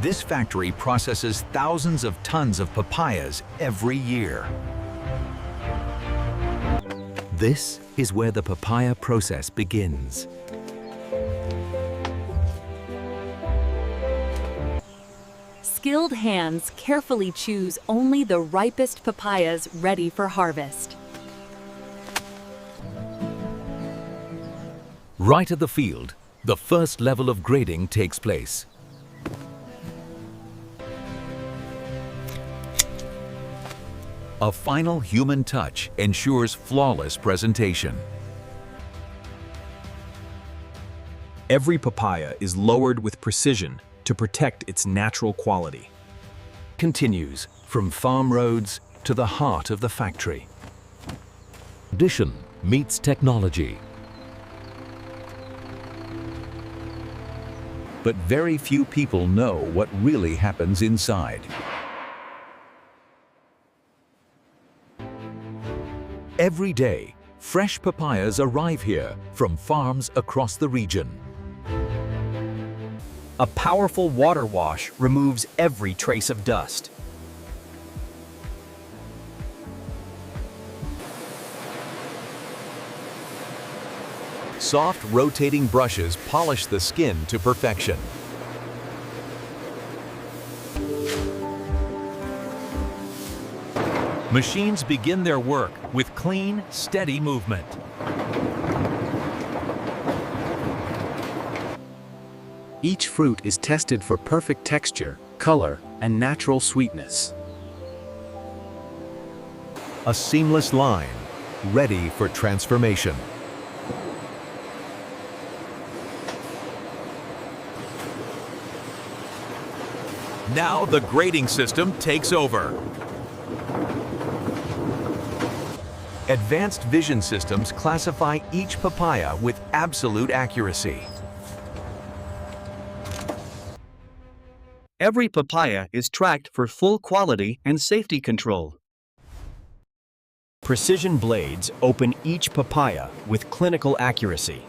This factory processes thousands of tons of papayas every year. This is where the papaya process begins. Skilled hands carefully choose only the ripest papayas ready for harvest. Right at the field, the first level of grading takes place. A final human touch ensures flawless presentation. Every papaya is lowered with precision to protect its natural quality. Continues from farm roads to the heart of the factory. Tradition meets technology. But very few people know what really happens inside. Every day, fresh papayas arrive here from farms across the region. A powerful water wash removes every trace of dust. Soft rotating brushes polish the skin to perfection. Machines begin their work with clean, steady movement. Each fruit is tested for perfect texture, color, and natural sweetness. A seamless line, ready for transformation. Now the grading system takes over. Advanced vision systems classify each papaya with absolute accuracy. Every papaya is tracked for full quality and safety control. Precision blades open each papaya with clinical accuracy.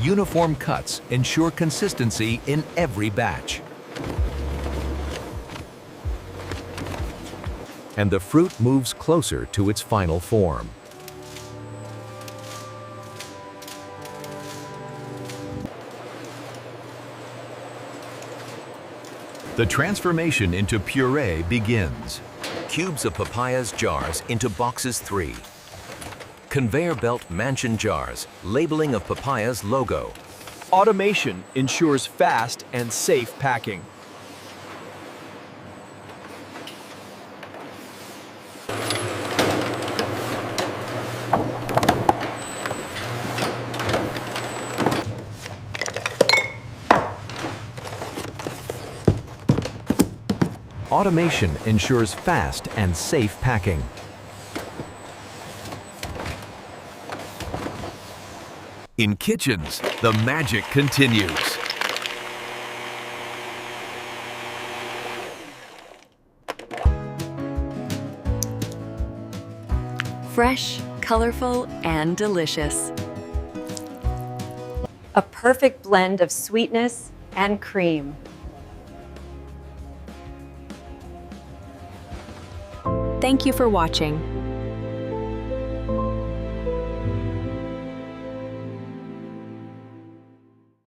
Uniform cuts ensure consistency in every batch. And the fruit moves closer to its final form. The transformation into puree begins. Cubes of papayas jars into boxes 3. Conveyor belt mansion jars, labeling of papaya's logo. Automation ensures fast and safe packing. Automation ensures fast and safe packing. In kitchens, the magic continues. Fresh, colorful, and delicious. A perfect blend of sweetness and cream. Thank you for watching.